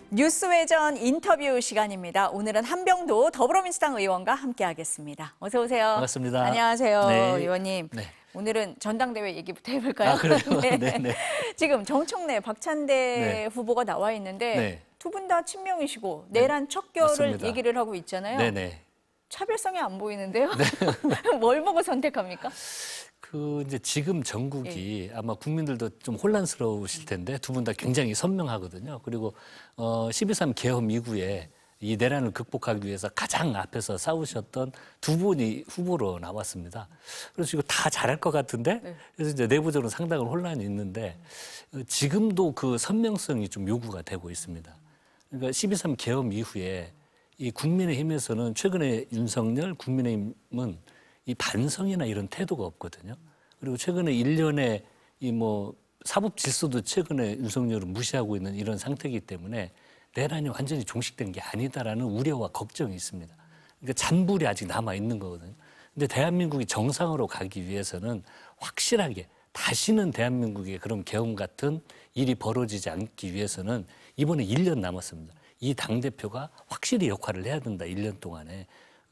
뉴스외전 인터뷰 시간입니다. 오늘은 한병도 더불어민주당 의원과 함께하겠습니다. 어서 오세요. 반갑습니다. 안녕하세요, 네. 의원님. 네. 오늘은 전당대회 얘기부터 해볼까요? 아, 그래요? 네. 네. 지금 정청래, 박찬대 네. 후보가 나와 있는데 네. 두 분 다 친명이시고 내란 척결을 맞습니다. 얘기를 하고 있잖아요. 네네. 차별성이 안 보이는데요? 뭘 보고 선택합니까? 이제 지금 전국이 아마 국민들도 좀 혼란스러우실 텐데 두 분 다 굉장히 선명하거든요. 그리고 12.3 계엄 이후에 이 내란을 극복하기 위해서 가장 앞에서 싸우셨던 두 분이 후보로 나왔습니다. 그래서 이거 다 잘할 것 같은데 그래서 이제 내부적으로 상당한 혼란이 있는데 지금도 그 선명성이 좀 요구가 되고 있습니다. 그러니까 12.3 계엄 이후에 이 국민의힘에서는 최근에 윤석열, 국민의힘은 이 반성이나 이런 태도가 없거든요. 그리고 최근에 1년에 사법 질서도 최근에 윤석열은 무시하고 있는 이런 상태이기 때문에 내란이 완전히 종식된 게 아니다라는 우려와 걱정이 있습니다. 그러니까 잔불이 아직 남아 있는 거거든요. 근데 대한민국이 정상으로 가기 위해서는 확실하게 다시는 대한민국에 그런 계엄 같은 일이 벌어지지 않기 위해서는 이번에 1년 남았습니다. 이 당대표가 확실히 역할을 해야 된다, 1년 동안에.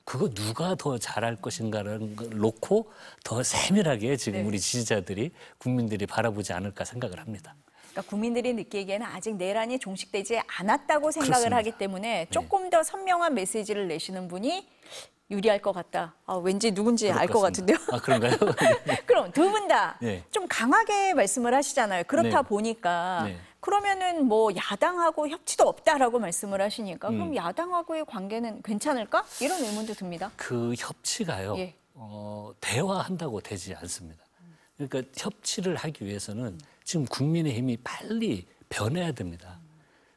그거 누가 더 잘할 것인가라는 걸 놓고 더 세밀하게 지금 우리 지지자들이, 국민들이 바라보지 않을까 생각을 합니다. 그러니까 국민들이 느끼기에는 아직 내란이 종식되지 않았다고 생각을 그렇습니다. 하기 때문에 조금 더 선명한 메시지를 내시는 분이 유리할 것 같다. 왠지 누군지 알 것 같은데요. 아, 그런가요? 그럼 두 분 다 좀 네. 강하게 말씀을 하시잖아요. 그렇다 네. 보니까 네. 그러면은 야당하고 협치도 없다라고 말씀을 하시니까 그럼 야당하고의 관계는 괜찮을까? 이런 의문도 듭니다. 그 협치가요. 예. 대화한다고 되지 않습니다. 그러니까 협치를 하기 위해서는 지금 국민의힘이 빨리 변해야 됩니다.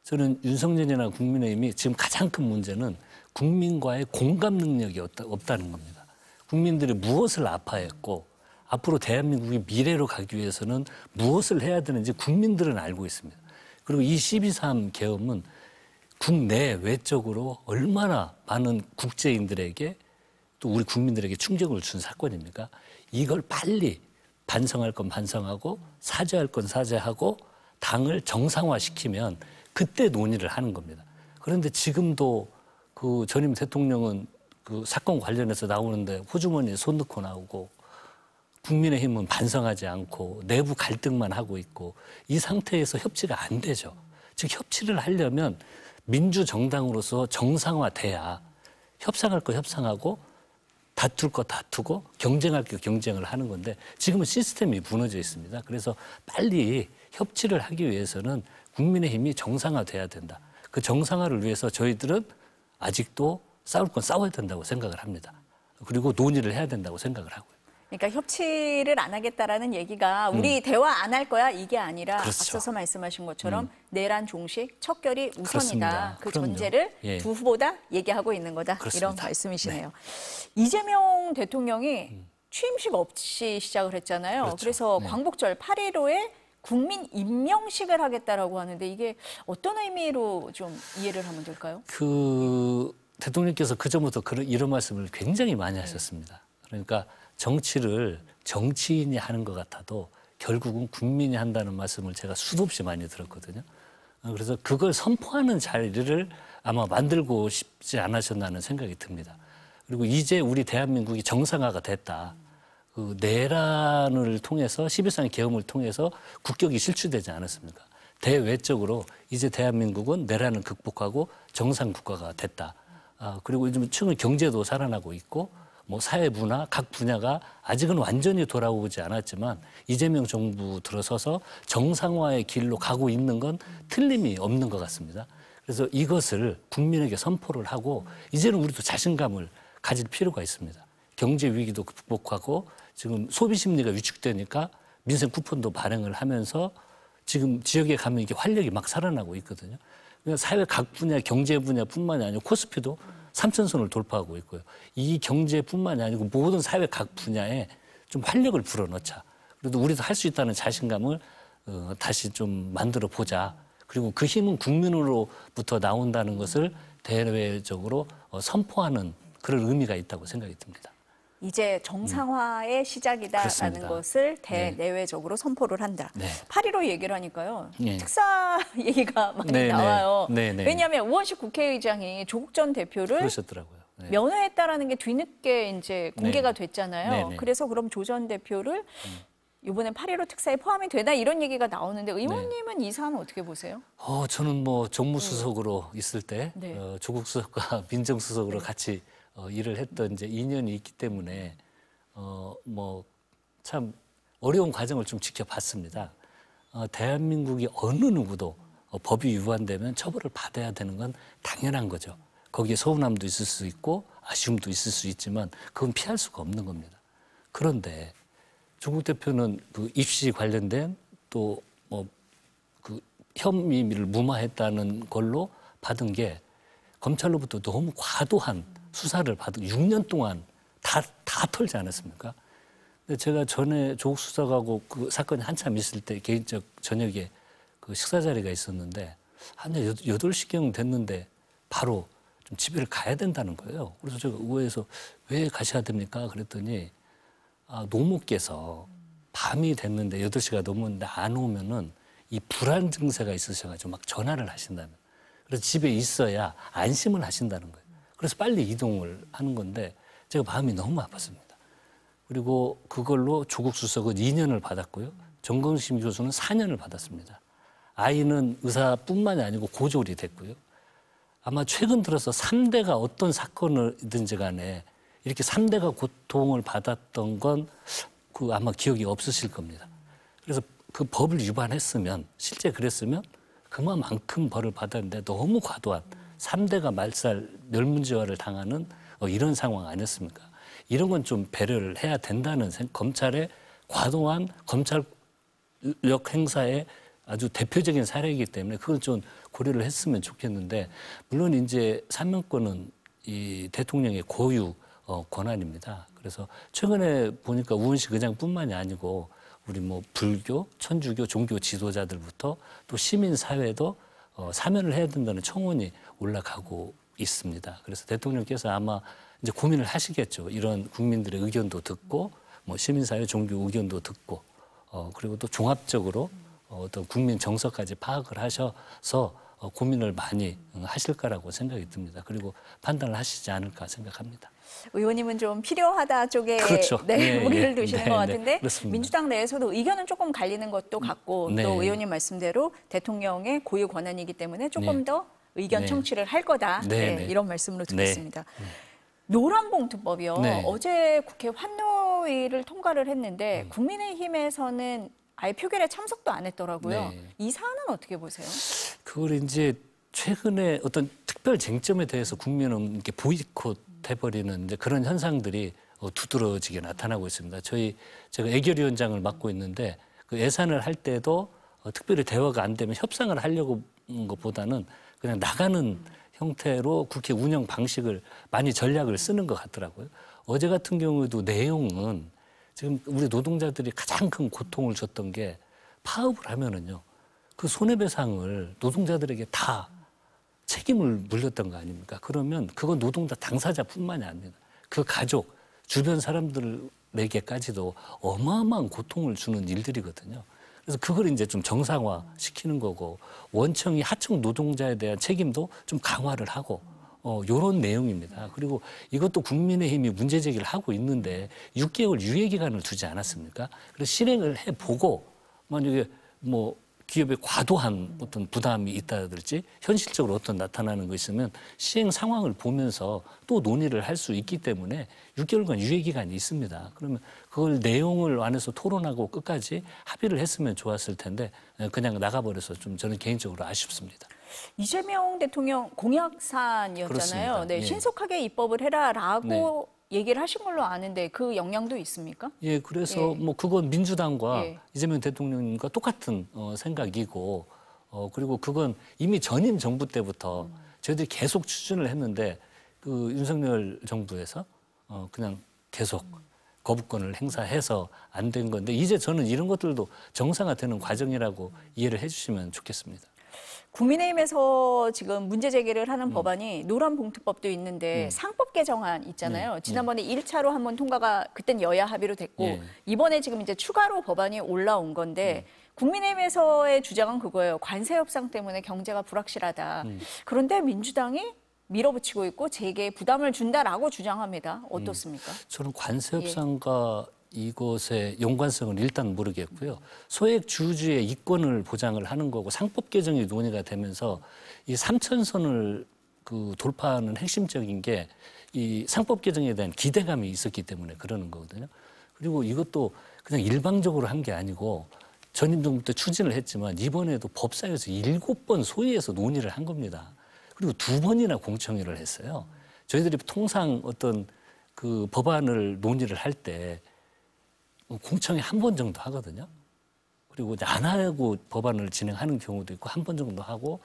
저는 윤석열이나 국민의힘이 지금 가장 큰 문제는 국민과의 공감 능력이 없다는 겁니다. 국민들이 무엇을 아파했고 앞으로 대한민국이 미래로 가기 위해서는 무엇을 해야 되는지 국민들은 알고 있습니다. 그리고 이 12.3 계엄은 국내 외적으로 얼마나 많은 국제인들에게 또 우리 국민들에게 충격을 준 사건입니까? 이걸 빨리 반성할 건 반성하고 사죄할 건 사죄하고 당을 정상화시키면 그때 논의를 하는 겁니다. 그런데 지금도 그 전임 대통령은 그 사건 관련해서 나오는데 호주머니에 손 넣고 나오고 국민의힘은 반성하지 않고 내부 갈등만 하고 있고 이 상태에서 협치가 안 되죠. 즉 협치를 하려면 민주정당으로서 정상화돼야 협상할 거 협상하고 다툴 거 다투고 경쟁할 거 경쟁을 하는 건데 지금은 시스템이 무너져 있습니다. 그래서 빨리 협치를 하기 위해서는 국민의힘이 정상화돼야 된다. 그 정상화를 위해서 저희들은 아직도 싸울 건 싸워야 된다고 생각을 합니다. 그리고 논의를 해야 된다고 생각을 하고요. 그러니까 협치를 안 하겠다라는 얘기가 우리 대화 안 할 거야 이게 아니라 그렇죠. 앞서서 말씀하신 것처럼 내란 종식, 척결이 우선이다. 그렇습니다. 그 그럼요. 전제를 예. 두 후보 다 얘기하고 있는 거다. 그렇습니다. 이런 말씀이시네요. 이재명 대통령이 취임식 없이 시작을 했잖아요. 그렇죠. 그래서 네. 광복절 8.15에 국민 임명식을 하겠다라고 하는데 이게 어떤 의미로 좀 이해를 하면 될까요? 대통령께서 그전부터 이런 말씀을 굉장히 많이 하셨습니다. 그러니까 정치를 정치인이 하는 것 같아도 결국은 국민이 한다는 말씀을 제가 수도 없이 많이 들었거든요. 그래서 그걸 선포하는 자리를 아마 만들고 싶지 않으셨나는 생각이 듭니다. 그리고 이제 우리 대한민국이 정상화가 됐다. 그 내란을 통해서 12.3 계엄을 통해서 국격이 실추되지 않았습니까? 대외적으로 이제 대한민국은 내란을 극복하고 정상 국가가 됐다. 그리고 요즘 최근 경제도 살아나고 있고 사회 문화 각 분야가 아직은 완전히 돌아오지 않았지만 이재명 정부 들어서서 정상화의 길로 가고 있는 건 틀림이 없는 것 같습니다. 그래서 이것을 국민에게 선포를 하고 이제는 우리도 자신감을 가질 필요가 있습니다. 경제 위기도 극복하고 지금 소비 심리가 위축되니까 민생 쿠폰도 발행을 하면서 지금 지역에 가면 이게 활력이 막 살아나고 있거든요. 그러니까 사회 각 분야, 경제 분야뿐만이 아니고 코스피도 3,000선을 돌파하고 있고요. 이 경제뿐만이 아니고 모든 사회 각 분야에 좀 활력을 불어넣자. 그래도 우리도 할 수 있다는 자신감을 다시 좀 만들어 보자. 그리고 그 힘은 국민으로부터 나온다는 것을 대외적으로 선포하는 그런 의미가 있다고 생각이 듭니다. 이제 정상화의 시작이다라는 그렇습니다. 것을 네. 대내외적으로 선포를 한다. 네. 8.15 얘기를 하니까요. 네. 특사 얘기가 많이 네, 네. 나와요. 네, 네. 왜냐하면 우원식 국회의장이 조국 전 대표를 그러셨더라고요. 네. 면회했다라는 게 뒤늦게 이제 공개가 됐잖아요. 네, 네. 그래서 그럼 조 전 대표를 이번에 8.15 특사에 포함이 되나 이런 얘기가 나오는데 의원님은 이 사안은 어떻게 보세요? 저는 뭐 정무수석으로 있을 때 네. 조국 수석과 민정수석으로 같이 일을 했던 이제 인연이 있기 때문에 뭐 참 어려운 과정을 좀 지켜봤습니다. 대한민국이 어느 누구도 법이 위반되면 처벌을 받아야 되는 건 당연한 거죠. 거기에 서운함도 있을 수 있고 아쉬움도 있을 수 있지만 그건 피할 수가 없는 겁니다. 그런데 조국 대표는 그 입시 관련된 또 뭐 그 혐의를 무마했다는 걸로 받은 게 검찰로부터 너무 과도한 수사를 받은 6년 동안 다 털지 않았습니까? 근데 제가 전에 조국 수석하고 그 사건이 한참 있을 때 개인적 저녁에 그 식사 자리가 있었는데 한 8시경 됐는데 바로 좀 집에 가야 된다는 거예요. 그래서 제가 의회에서 왜 가셔야 됩니까? 그랬더니 노모께서 밤이 됐는데 8시가 넘었는데 안 오면은 이 불안 증세가 있으셔가지고 막 전화를 하신다면 그래서 집에 있어야 안심을 하신다는 거예요. 그래서 빨리 이동을 하는 건데 제가 마음이 너무 아팠습니다. 그리고 그걸로 조국 수석은 2년을 받았고요. 정경심 교수는 4년을 받았습니다. 아이는 의사뿐만이 아니고 고졸이 됐고요. 아마 최근 들어서 3대가 어떤 사건이든지 간에 이렇게 3대가 고통을 받았던 건 그 아마 기억이 없으실 겁니다. 그래서 그 법을 위반했으면 실제 그랬으면 그만큼 벌을 받았는데 너무 과도한 3대가 말살 멸문지화를 당하는 이런 상황 아니었습니까? 이런 건 좀 배려를 해야 된다는 검찰의 과도한 검찰력 행사의 아주 대표적인 사례이기 때문에 그걸 좀 고려를 했으면 좋겠는데 물론 이제 사면권은 이 대통령의 고유 권한입니다. 그래서 최근에 보니까 우원식 의장뿐만이 아니고 우리 뭐 불교, 천주교, 종교 지도자들부터 또 시민 사회도 사면을 해야 된다는 청원이 올라가고 있습니다. 그래서 대통령께서 아마 이제 고민을 하시겠죠. 이런 국민들의 의견도 듣고 뭐 시민사회, 종교 의견도 듣고 그리고 또 종합적으로 어떤 국민 정서까지 파악을 하셔서 고민을 많이 하실 거라고 생각이 듭니다. 그리고 판단을 하시지 않을까 생각합니다. 의원님은 좀 필요하다 쪽에 그렇죠. 무리를 두시는 것 같은데 그렇습니다. 민주당 내에서도 의견은 조금 갈리는 것도 같고 네. 또 의원님 말씀대로 대통령의 고유 권한이기 때문에 조금 네. 더 의견 네. 청취를 할 거다. 네, 네. 이런 말씀으로 듣겠습니다. 네. 노란봉투법이요. 네. 어제 국회 환노위를 통과를 했는데 국민의힘에서는 아예 표결에 참석도 안 했더라고요. 네. 이 사안은 어떻게 보세요? 그걸 이제 최근에 어떤 특별 쟁점에 대해서 국민은 이렇게 보이콧 해버리는 이제 그런 현상들이 두드러지게 나타나고 있습니다. 제가 애결위원장을 맡고 있는데 그 예산을 할 때도 특별히 대화가 안 되면 협상을 하려고 하는 것보다는 그냥 나가는 형태로 국회 운영 방식을 많이 전략을 쓰는 것 같더라고요. 어제 같은 경우에도 내용은 지금 우리 노동자들이 가장 큰 고통을 줬던 게 파업을 하면은요. 그 손해배상을 노동자들에게 다 책임을 물렸던 거 아닙니까? 그러면 그건 노동자 당사자뿐만이 아니라 그 가족, 주변 사람들에게까지도 어마어마한 고통을 주는 일들이거든요. 그래서 그걸 이제 좀 정상화시키는 거고 원청이 하청 노동자에 대한 책임도 좀 강화를 하고 요런 내용입니다. 그리고 이것도 국민의힘이 문제 제기를 하고 있는데 6개월 유예 기간을 두지 않았습니까? 그래서 실행을 해보고 만약에 뭐 기업에 과도한 어떤 부담이 있다든지 현실적으로 어떤 나타나는 거 있으면 시행 상황을 보면서 또 논의를 할 수 있기 때문에 6개월간 유예 기간이 있습니다. 그러면 그걸 내용을 안에서 토론하고 끝까지 합의를 했으면 좋았을 텐데 그냥 나가버려서 좀 저는 개인적으로 아쉽습니다. 이재명 대통령 공약 사안이었잖아요. 그렇습니다. 네, 예. 신속하게 입법을 해라라고 네. 얘기를 하신 걸로 아는데 그 영향도 있습니까? 예, 그래서 뭐 그건 민주당과 예. 이재명 대통령과 똑같은 생각이고 그리고 그건 이미 전임 정부 때부터 저희들이 계속 추진을 했는데 그 윤석열 정부에서 그냥 계속 거부권을 행사해서 안 된 건데 이제 저는 이런 것들도 정상화되는 과정이라고 이해를 해주시면 좋겠습니다. 국민의힘에서 지금 문제 제기를 하는 법안이 노란봉투법도 있는데 상법 개정안 있잖아요. 지난번에 1차로 한번 통과가 그땐 여야 합의로 됐고 이번에 지금 이제 추가로 법안이 올라온 건데 국민의힘에서의 주장은 그거예요. 관세 협상 때문에 경제가 불확실하다. 그런데 민주당이 밀어붙이고 있고 재계에 부담을 준다라고 주장합니다. 어떻습니까? 저는 관세 협상과 이것의 연관성은 일단 모르겠고요. 소액 주주의 이권을 보장을 하는 거고 상법 개정이 논의가 되면서 이 3천선을 돌파하는 핵심적인 게 이 상법 개정에 대한 기대감이 있었기 때문에 그러는 거거든요. 그리고 이것도 그냥 일방적으로 한 게 아니고 전임 정부 때 추진을 했지만 이번에도 법사위에서 7번 소위에서 논의를 한 겁니다. 그리고 2번이나 공청회를 했어요. 저희들이 통상 어떤 그 법안을 논의를 할 때 공청회 한 번 정도 하거든요. 그리고 안 하고 법안을 진행하는 경우도 있고 한 번 정도 하고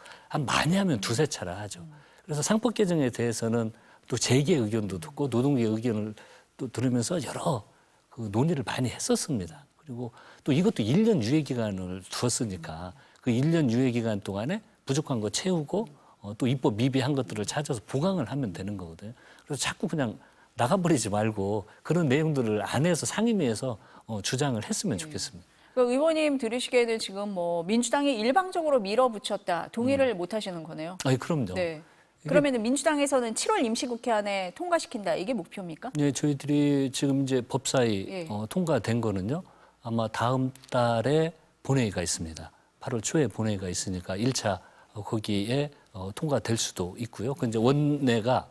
많이 하면 2~3차례 하죠. 그래서 상법 개정에 대해서는 또 재계 의견도 듣고 노동계 의견을 또 들으면서 여러 그 논의를 많이 했었습니다. 그리고 또 이것도 1년 유예 기간을 두었으니까 그 1년 유예 기간 동안에 부족한 거 채우고 또 입법 미비한 것들을 찾아서 보강을 하면 되는 거거든요. 그래서 자꾸 그냥 나가버리지 말고 그런 내용들을 안에서 상임위에서 주장을 했으면 좋겠습니다. 그러니까 의원님 들으시기에는 지금 뭐 민주당이 일방적으로 밀어붙였다 동의를 못 하시는 거네요. 아니 그럼요. 네. 그러면 민주당에서는 7월 임시국회 안에 통과시킨다 이게 목표입니까? 네, 저희들이 지금 이제 법사위 통과된 거는요. 아마 다음 달에 본회의가 있습니다. 8월 초에 본회의가 있으니까 1차 거기에 통과될 수도 있고요. 그 이제 원내가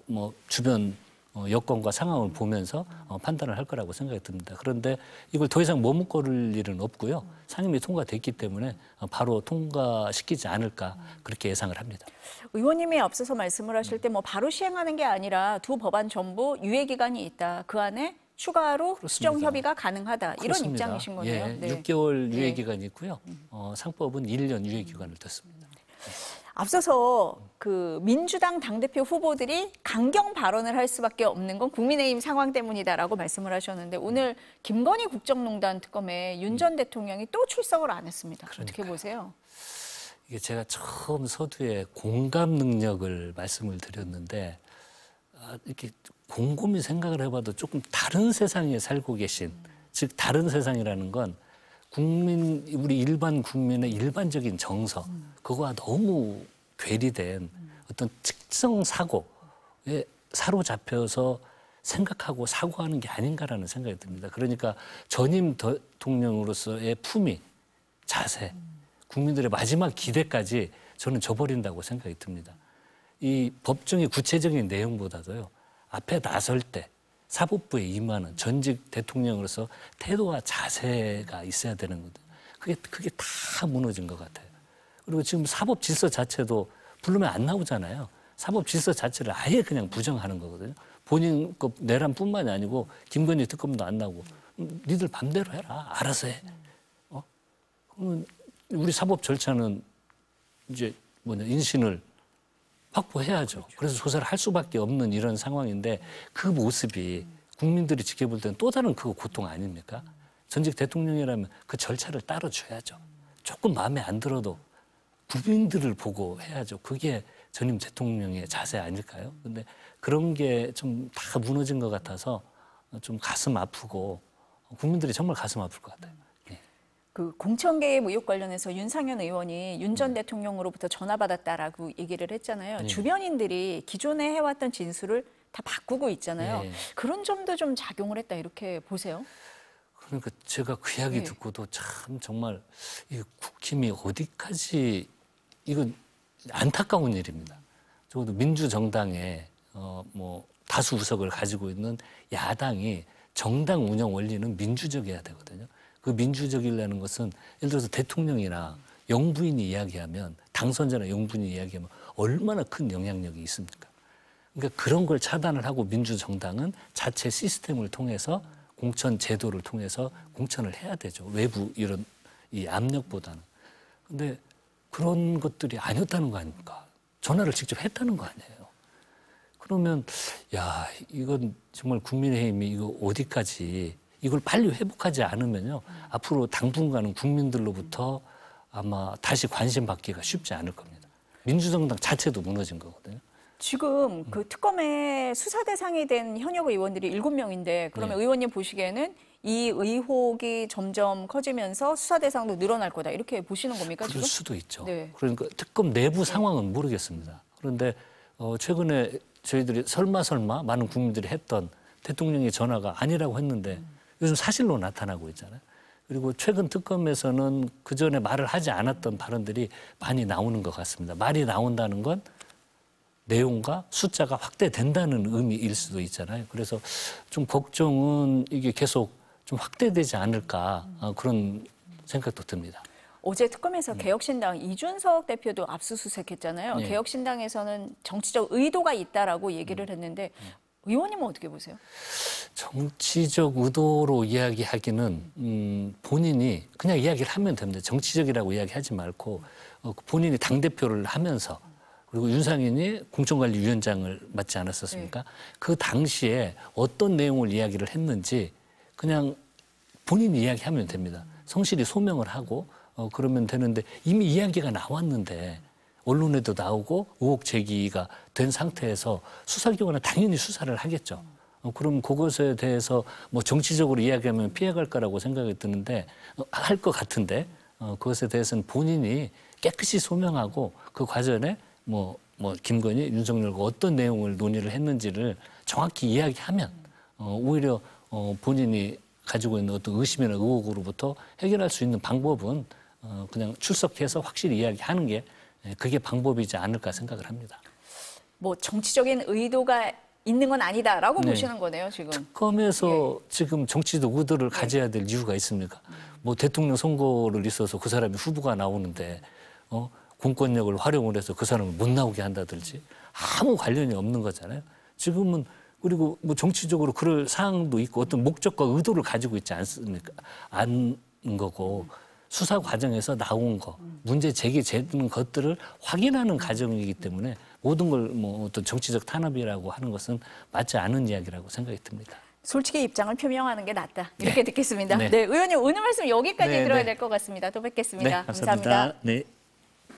뭐 주변 여건과 상황을 보면서 판단을 할 거라고 생각이 듭니다. 그런데 이걸 더 이상 머뭇거릴 일은 없고요. 상임위 통과됐기 때문에 바로 통과시키지 않을까 그렇게 예상을 합니다. 의원님이 앞서서 말씀을 하실 때 뭐 바로 시행하는 게 아니라 두 법안 전부 유예 기간이 있다. 그 안에 추가로 그렇습니다. 수정 협의가 가능하다. 그렇습니다. 이런 입장이신 거네요. 예, 네. 6개월 유예 기간이 있고요. 상법은 1년 유예 기간을 뒀습니다. 앞서서 그 민주당 당대표 후보들이 강경 발언을 할 수밖에 없는 건 국민의힘 상황 때문이다라고 말씀을 하셨는데 오늘 김건희 국정농단 특검에 윤 전 대통령이 또 출석을 안 했습니다. 어떻게 보세요? 이게 제가 처음 서두에 공감 능력을 말씀을 드렸는데 이렇게 곰곰이 생각을 해봐도 조금 다른 세상에 살고 계신 즉 다른 세상이라는 건 우리 일반 국민의 일반적인 정서 그거와 너무 괴리된 어떤 특성 사고에 사로잡혀서 생각하고 사고하는 게 아닌가라는 생각이 듭니다. 그러니까 전임 대통령으로서의 품위, 자세, 국민들의 마지막 기대까지 저는 저버린다고 생각이 듭니다. 이 법정의 구체적인 내용보다도요. 앞에 나설 때 사법부에 임하는 전직 대통령으로서 태도와 자세가 있어야 되는 거거든요. 그게 다 무너진 것 같아요. 그리고 지금 사법 질서 자체도 부르면 안 나오잖아요. 사법 질서 자체를 아예 그냥 부정하는 거거든요. 본인 그 내란뿐만이 아니고 김건희 특검도 안 나오고 니들 맘대로 해라. 알아서 해. 그러면 우리 사법 절차는 이제 인신을 확보해야죠. 그래서 조사를 할 수밖에 없는 이런 상황인데 그 모습이 국민들이 지켜볼 때는 또 다른 그거 고통 아닙니까? 전직 대통령이라면 그 절차를 따라줘야죠. 조금 마음에 안 들어도 국민들을 보고 해야죠. 그게 전임 대통령의 자세 아닐까요? 근데 그런 게 좀 다 무너진 것 같아서 좀 가슴 아프고 국민들이 정말 가슴 아플 것 같아요. 그 공천개입 의혹 관련해서 윤상현 의원이 윤 전 대통령으로부터 전화받았다라고 얘기를 했잖아요. 주변인들이 기존에 해왔던 진술을 다 바꾸고 있잖아요. 그런 점도 좀 작용을 했다 이렇게 보세요? 그러니까 제가 그 이야기 듣고도 참 정말 이 국힘이 어디까지 이건 안타까운 일입니다. 적어도 민주정당의 뭐 다수 의석을 가지고 있는 야당이 정당 운영 원리는 민주적이어야 되거든요. 그 민주적이라는 것은 예를 들어서 대통령이나 영부인이 이야기하면 당선자나 영부인이 이야기하면 얼마나 큰 영향력이 있습니까? 그러니까 그런 걸 차단을 하고 민주정당은 자체 시스템을 통해서 공천 제도를 통해서 공천을 해야 되죠. 외부 이런 이 압력보다는. 근데 그런 것들이 아니었다는 거 아닙니까? 전화를 직접 했다는 거 아니에요. 그러면 야 이건 정말 국민의힘이 이거 어디까지 이걸 빨리 회복하지 않으면요. 앞으로 당분간은 국민들로부터 아마 다시 관심 받기가 쉽지 않을 겁니다. 민주정당 자체도 무너진 거거든요. 지금 그 특검의 수사 대상이 된 현역 의원들이 7명인데 그러면 의원님 보시기에는 이 의혹이 점점 커지면서 수사 대상도 늘어날 거다 이렇게 보시는 겁니까? 그럴 지금? 수도 있죠. 네. 그러니까 특검 내부 상황은 모르겠습니다. 그런데 최근에 저희들이 설마 많은 국민들이 했던 대통령의 전화가 아니라고 했는데 요즘 사실로 나타나고 있잖아요. 그리고 최근 특검에서는 그전에 말을 하지 않았던 발언들이 많이 나오는 것 같습니다. 말이 나온다는 건 내용과 숫자가 확대된다는 의미일 수도 있잖아요. 그래서 좀 걱정은 이게 계속 좀 확대되지 않을까 그런 생각도 듭니다. 어제 특검에서 개혁신당 이준석 대표도 압수수색했잖아요. 네. 개혁신당에서는 정치적 의도가 있다라고 얘기를 했는데 의원님은 어떻게 보세요? 정치적 의도로 이야기하기는 본인이 그냥 이야기를 하면 됩니다. 정치적이라고 이야기하지 말고 본인이 당대표를 하면서 그리고 윤상현이 공천관리위원장을 맡지 않았었습니까? 네. 그 당시에 어떤 내용을 이야기를 했는지 그냥 본인이 이야기하면 됩니다. 성실히 소명을 하고 그러면 되는데 이미 이야기가 나왔는데 언론에도 나오고 의혹 제기가 된 상태에서 수사기관은 당연히 수사를 하겠죠. 그럼 그것에 대해서 뭐 정치적으로 이야기하면 피해갈 거라고 생각이 드는데 할 것 같은데 그것에 대해서는 본인이 깨끗이 소명하고 그 과정에 뭐 김건희, 윤석열과 어떤 내용을 논의를 했는지를 정확히 이야기하면 오히려 본인이 가지고 있는 어떤 의심이나 의혹으로부터 해결할 수 있는 방법은 그냥 출석해서 확실히 이야기하는 게 그게 방법이지 않을까 생각을 합니다. 뭐 정치적인 의도가 있는 건 아니다라고 보시는 거네요, 지금. 특검에서 지금 정치적 의도를 가져야 될 이유가 있습니까? 뭐 대통령 선거를 있어서 그 사람이 후보가 나오는데 공권력을 활용을 해서 그 사람을 못 나오게 한다든지 아무 관련이 없는 거잖아요. 지금은 그리고 뭐 정치적으로 그럴 사항도 있고 어떤 목적과 의도를 가지고 있지 않습니까? 않은 거고 수사 과정에서 나온 거, 문제 제기되는 것들을 확인하는 과정이기 때문에 모든 걸 뭐 어떤 정치적 탄압이라고 하는 것은 맞지 않은 이야기라고 생각이 듭니다. 솔직히 입장을 표명하는 게 낫다. 이렇게 듣겠습니다. 네. 네, 의원님 오늘 말씀 여기까지 네, 들어야 네. 될 것 같습니다. 또 뵙겠습니다. 네, 감사합니다. 네.